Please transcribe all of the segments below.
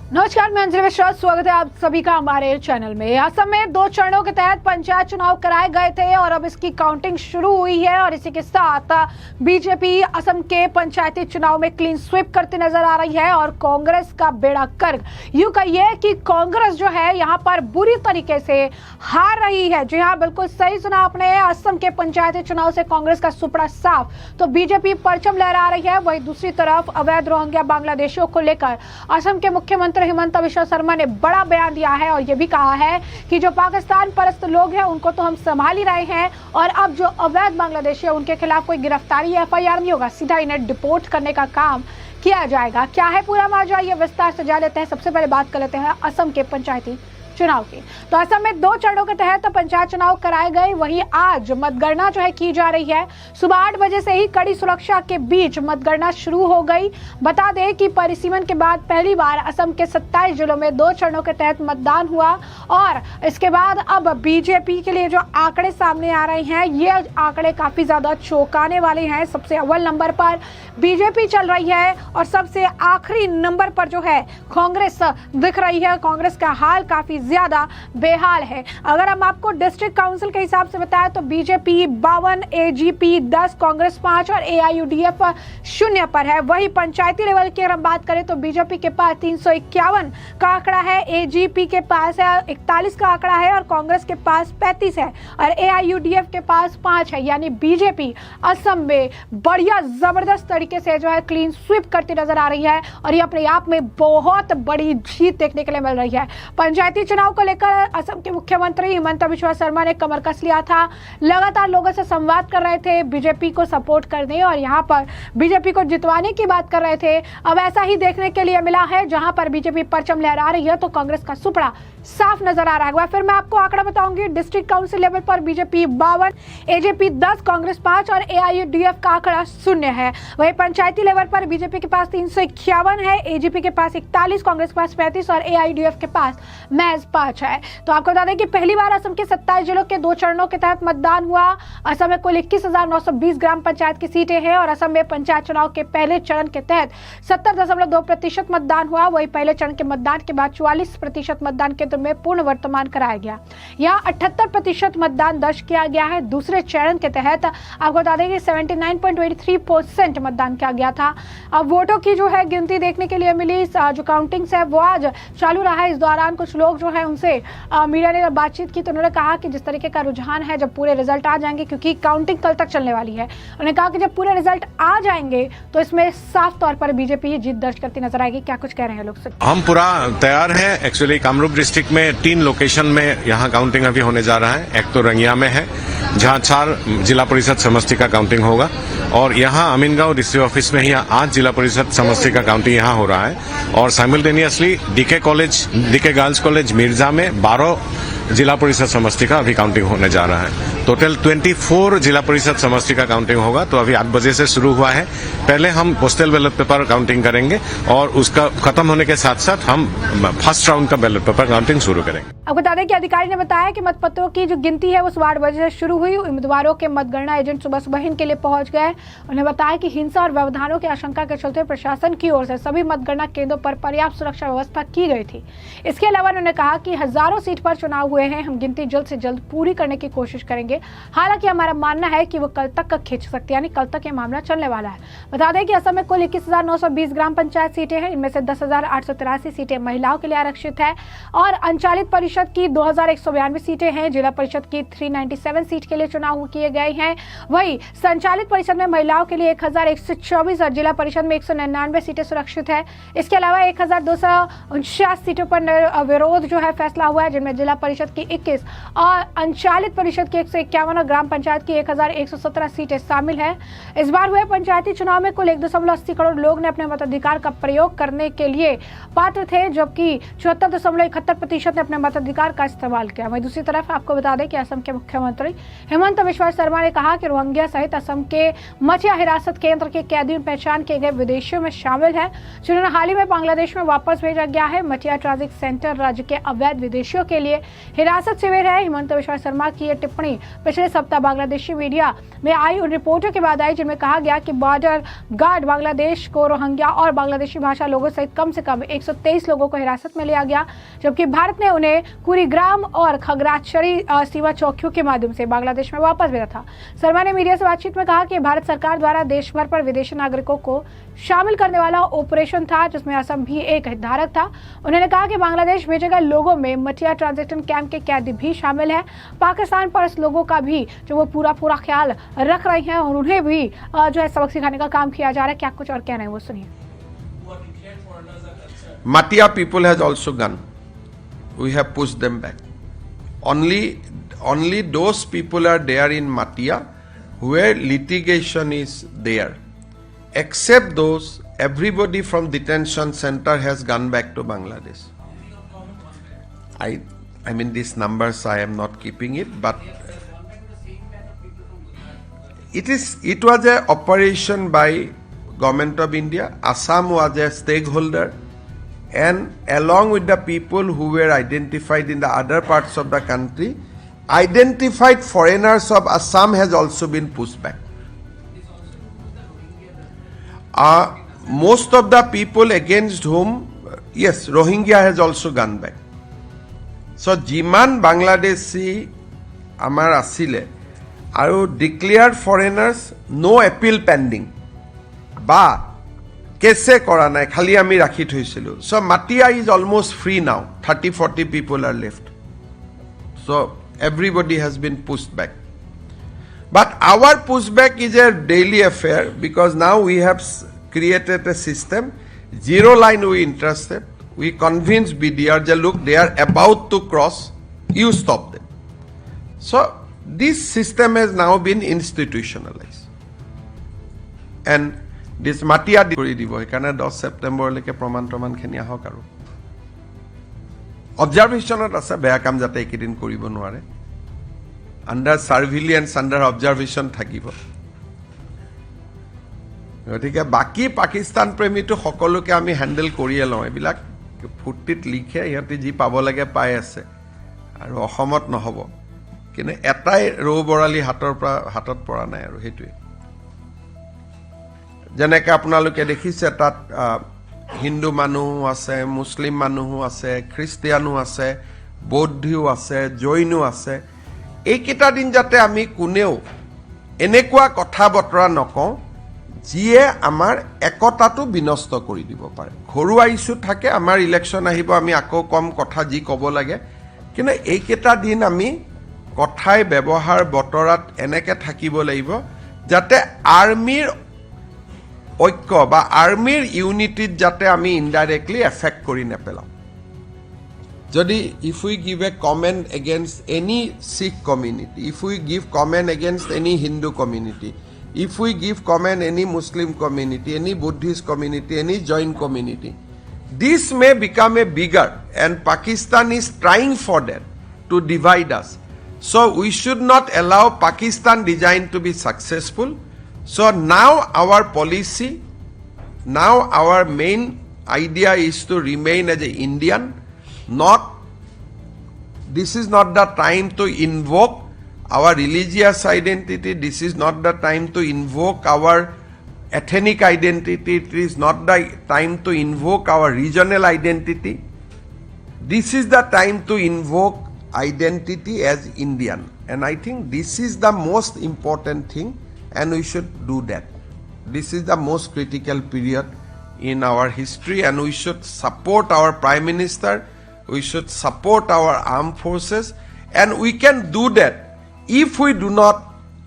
नमस्कार, मैं अंजलि मिश्रा। स्वागत है आप सभी का हमारे चैनल में। असम में 2 चरणों के तहत पंचायत चुनाव कराए गए थे और अब इसकी काउंटिंग शुरू हुई है और इसी के साथ बीजेपी असम के पंचायती चुनाव में क्लीन स्वीप करती नजर आ रही है और कांग्रेस का बेड़ा गर्क। यूं कहिए कि कांग्रेस जो है यहाँ पर बुरी तरीके से हार रही है। जी हाँ, बिल्कुल सही सुना आपने। असम के पंचायती चुनाव से कांग्रेस का सुपड़ा साफ, तो बीजेपी परचम लहरा रही है। वही दूसरी तरफ अवैध रोहिंग्या बांग्लादेशियों को लेकर असम के मुख्यमंत्री हिमंत बिश्वा शर्मा ने बड़ा बयान दिया है और यह भी कहा है कि जो पाकिस्तान परस्त लोग हैं उनको तो हम संभाल ही रहे हैं और अब जो अवैध बांग्लादेशी है उनके खिलाफ कोई गिरफ्तारी या एफआईआर नहीं होगा, सीधा इन्हें डिपोर्ट करने का काम किया जाएगा। क्या है पूरा माजरा, ये विस्तार से जान लेते हैं। सबसे पहले बात कर लेते हैं असम के पंचायती चुनाव की। तो असम में 2 चरणों के तहत पंचायत चुनाव कराए गए। वहीं आज मतगणना जो है की जा रही है। सुबह 8 बजे से ही कड़ी सुरक्षा के बीच मतगणना शुरू हो गई। बता दें कि परिसीमन के बाद पहली बार असम के 27 जिलों में 2 चरणों के तहत मतदान हुआ और इसके बाद अब बीजेपी के लिए जो आंकड़े सामने आ रहे हैं, ये आंकड़े काफी ज्यादा चौंकाने वाले हैं। सबसे अव्वल नंबर पर बीजेपी चल रही है और सबसे आखिरी नंबर पर जो है कांग्रेस दिख रही है। कांग्रेस का हाल काफी ज्यादा बेहाल है। अगर हम आपको डिस्ट्रिक्ट काउंसिल के हिसाब से बताएं तो बीजेपी 52, एजीपी 10, कांग्रेस 5 और एआईयूडीएफ 0 पर है। वही पंचायती लेवल की अगर हम बात करें तो बीजेपी के पास 351 का आंकड़ा है, एजीपी के पास है 41 का आंकड़ा है और कांग्रेस के पास 35 है और एआईयूडीएफ के पास 5 है। यानी बीजेपी असम में बढ़िया जबरदस्त तरीके से जो है क्लीन स्वीप करती नजर आ रही है और ये अपने आप में बहुत बड़ी जीत देखने के लिए मिल रही है। पंचायती चुनाव को लेकर असम के मुख्यमंत्री हिमंत बिश्वा शर्मा ने कमर कस लिया था। लगातार लोगों से संवाद कर रहे थे, बीजेपी को सपोर्ट करने और यहां पर बीजेपी को जितवाने की बात कर रहे थे। अब ऐसा ही देखने के लिए मिला है, जहां पर बीजेपी परचम लहरा रही है तो कांग्रेस का सुपड़ा साफ नजर आ रहा है। फिर मैं आपको आंकड़ा बताऊंगी। डिस्ट्रिक्ट काउंसिल लेवल पर बीजेपी 52, एजेपी 10, कांग्रेस 5 और एआईयूडीएफ का आंकड़ा 0 है। वही पंचायती लेवल पर बीजेपी के पास 351 है, एजीपी के पास 41, कांग्रेस के पास 35 और एआईयूडीएफ के पास महज 5 है। तो आपको बता दें कि पहली बार असम के 27 जिलों के 2 चरणों के तहत मतदान हुआ। असम में कुल 21,920 ग्राम पंचायत की सीटें हैं और असम में पंचायत चुनाव के पहले चरण के तहत 70.2% मतदान हुआ। वही पहले चरण के मतदान के बाद 44% मतदान केंद्र में पूर्ण वर्तमान कराया गया। यहाँ 78% मतदान दर्ज किया गया है। दूसरे चरण के तहत आपको बता दें कि 79.83% मतदान किया गया था। अब वोटों की जो है गिनती देखने के लिए मिली। जो काउंटिंग है वो आज चालू रहा है। इस दौरान कुछ लोग जो है उनसे मीडिया ने बातचीत की तो उन्होंने कहा कि जिस तरीके का रुझान है, जब पूरे रिजल्ट आ जाएंगे, क्योंकि काउंटिंग कल तक चलने वाली है, उन्होंने कहा कि जब पूरे रिजल्ट आ जाएंगे तो इसमें साफ तौर पर बीजेपी जीत दर्ज करती नजर आएगी। क्या कुछ कह रहे हैं लोग? हम पूरा तैयार हैं। एक्चुअली कामरूप डिस्ट्रिक्ट में 3 लोकेशन में यहाँ काउंटिंग अभी होने जा रहा है। एक तो रंगिया में है जहाँ 4 जिला परिषद समष्टि का काउंटिंग होगा और यहाँ अमीनगांव डिस्ट्रिक्ट ऑफिस में ही 8 जिला परिषद समष्टि का काउंटिंग यहाँ हो रहा है और simultaneously DK girls college Mirza में 12 जिला परिषद समष्टि का अभी काउंटिंग होने जा रहा है। टोटल 24 जिला परिषद समष्टि का काउंटिंग होगा। तो अभी 8 बजे से शुरू हुआ है। पहले हम पोस्टल बैलेट पेपर काउंटिंग करेंगे और उसका खत्म होने के साथ साथ हम फर्स्ट राउंड का बैलेट पेपर काउंटिंग शुरू करेंगे। अब बता दें कि अधिकारी ने बताया कि मतपत्रों की जो गिनती है वो सुबह 8 बजे से शुरू हुई। उम्मीदवारों के मतगणना एजेंट सुबह इनके लिए पहुंच गए। उन्होंने बताया कि हिंसा और व्यवधानों की आशंका के चलते प्रशासन की ओर से सभी मतगणना केंद्रों पर पर्याप्त सुरक्षा व्यवस्था की गई थी। इसके अलावा उन्होंने कहा कि हजारों सीट पर चुनाव हुए हैं, हम गिनती जल्द से जल्द पूरी करने की कोशिश करेंगे। हालांकि हमारा मानना है कि वो कल तक का खींच सकते हैं, यानी कल तक ये मामला चलने वाला है। बता दें कि असम में कुल 21,920 ग्राम पंचायत सीटें हैं। इनमें से 10,883 सीटें महिलाओं के लिए आरक्षित है और अंचालित परिषद की 2,192 सीटें हैं। जिला परिषद की 397 सीट के लिए चुनाव किए गए हैं। वही संचालित परिषद में महिलाओं के लिए 1,124 और जिला परिषद में 199 सीटें सुरक्षित है। इसके अलावा 1,249 सीटों पर विरोध जो है फैसला हुआ है, जिनमें जिला परिषद की 21 और अंचालित परिषद की 151 और ग्राम पंचायत की 1,117 सीटें शामिल है। इस बार हुए पंचायती चुनाव में कुल 1.80 करोड़ लोग ने अपने मताधिकार का प्रयोग करने के लिए पात्र थे, जबकि 74.71% ने अपने मताधिकार का इस्तेमाल किया। वहीं दूसरी तरफ आपको बता दें कि असम के मुख्यमंत्री हिमंत बिश्वा शर्मा ने कहा कि रोहिंग्या सहित असम के मचिया हिरासत केंद्र के कैदियों पहचान किए गए विदेशियों में शामिल है, जिन्होंने हाल ही में बांग्लादेश में वापस भेजा गया है। मचिया ट्रांजिट सेंटर राज्य के अवैध विदेशियों के लिए हिरासत शिविर है। हिमंत बिश्वा शर्मा की यह टिप्पणी पिछले सप्ताह बांग्लादेशी मीडिया में आई उन रिपोर्टों के बाद आई जिनमें कहा गया कि बॉर्डर गार्ड बांग्लादेश को रोहिंग्या और बांग्लादेशी भाषा लोगों सहित कम से कम 123 लोगों को हिरासत में लिया गया, जबकि भारत ने उन्हें कुरीग्राम और खगराचरी सीमा चौकियों के माध्यम से बांग्लादेश में वापस भेजा था। शर्मा ने मीडिया से बातचीत में कहा कि भारत सरकार द्वारा देश भर पर विदेशी नागरिकों को शामिल करने वाला ऑपरेशन था, जिसमें असम भी एक हितधारक था। उन्होंने कहा कि बांग्लादेश भेजे गए लोगों में मटिया ट्रांजिट कैंप के कैदी भी शामिल है। पाकिस्तान पर इस लोगों का भी जो वो पूरा ख्याल रख रहे हैं और उन्हें भी जो है सबक सिखाने का काम किया जा रहा है। क्या कुछ और कह रहे हैं वो सुनिए। Matia people has also gone. We have pushed them back. Only those people are there in Matia where litigation is there. Except those, everybody from detention center has gone back to Bangladesh. I mean these numbers I am not keeping it, but it was a operation by Government of India. Assam was a stakeholder, and along with the people who were identified in the other parts of the country, identified foreigners of Assam has also been pushed back. Most of the people against whom, yes, Rohingya has also gone back. So jiman Bangladeshi amar asile aru declared foreigners no appeal pending ba kese kora nai khali ami rakhi thoisilu. So Matia is almost free now. 30-40 people are left. So everybody has been pushed back. But our pushback is a daily affair because now we have created a system. Zero line we interested. We convince BDR, look, they are about to cross, you stop them. So this system has now been institutionalized. And this Matia kori dibo, ekane 10 September leke praman kheni ahok aru. Observation ase beya kam jate ekidin koribo noare. Under surveillance, under observation thakibo. গতিকে বাকি পাকিস্তান প্ৰেমীটো সকলোকে আমি handle কৰিয়ে লওঁ। এইবিলাক ফুটিত লিখে ইহঁতে যি পাব লাগে পাই আছে আৰু অসমত নহব, কিন্তু এটাই ৰৌ বৰালি হাতত পৰা নাই আৰু সেইটোৱে। যেনেকৈ আপোনালোকে দেখিছে তাত হিন্দু মানুহ আছে, মুছলিম মানুহ আছে, খ্ৰীষ্টিয়ানো আছে, বৌদ্ধও আছে, জৈনো আছে। এইকেইটা দিন যাতে আমি কোনেও এনেকুৱা কথা বতৰা নকওঁ যিয়ে আমাৰ একতাটো বিনষ্ট কৰি দিব পাৰে। ঘৰুৱা ইস্যু থাকে, আমাৰ ইলেকশ্যন আহিব, আমি আকৌ কম কথা যি ক'ব লাগে, কিন্তু এইকেইটা দিন আমি কথাই ব্যৱহাৰ বতৰাত এনেকৈ থাকিব লাগিব যাতে আৰ্মিৰ ঐক্য বা আৰ্মিৰ ইউনিটিত যাতে আমি ইনডাইৰেক্টলি এফেক্ট কৰি নেপেলাওঁ। যদি if we give a comment against any Sikh community, if we give comment against any Hindu community, if we give comment any Muslim community, any Buddhist community, any Jain community, this may become a bigger, and Pakistan is trying for that to divide us. So we should not allow Pakistan design to be successful. So now our policy, now our main idea is to remain as an Indian. This is not the time to invoke our religious identity. This is not the time to invoke our ethnic identity. It is not the time to invoke our regional identity. This is the time to invoke identity as Indian. And I think this is the most important thing, and we should do that. This is the most critical period in our history, and we should support our Prime Minister. We should support our armed forces, and we can do that if we do not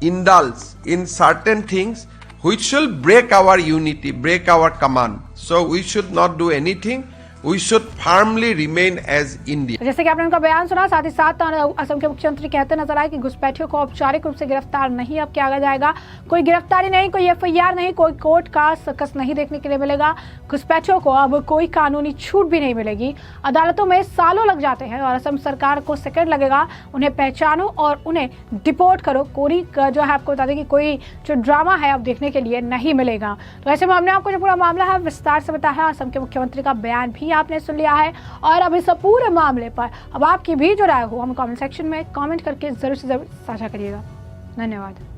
indulge in certain things which will break our unity, break our command. So we should not do anything. We should firmly remain as India. जैसे कि आपने उनका बयान सुना, साथ ही साथ असम के मुख्यमंत्री कहते नजर आए कि घुसपैठियों को औपचारिक रूप से गिरफ्तार नहीं अब किया जाएगा। कोई गिरफ्तारी नहीं, कोई एफआईआर नहीं, कोई कोर्ट का सकस नहीं देखने के लिए मिलेगा। घुसपैठियों को अब कोई कानूनी छूट भी नहीं मिलेगी। अदालतों में सालों लग जाते हैं और असम सरकार को सेकंड लगेगा उन्हें पहचानो और उन्हें डिपोर्ट करो। कोई जो है आपको बता दें कि कोई जो ड्रामा है अब देखने के लिए नहीं मिलेगा। तो ऐसे में हमने आपको जो पूरा मामला है विस्तार से बताया। असम के मुख्यमंत्री का बयान भी चाहिए आपने सुन लिया है। और अब इस पूरे मामले पर अब आपकी भी जो राय हो हम कमेंट सेक्शन में कमेंट करके जरूर से जरूर साझा करिएगा। धन्यवाद।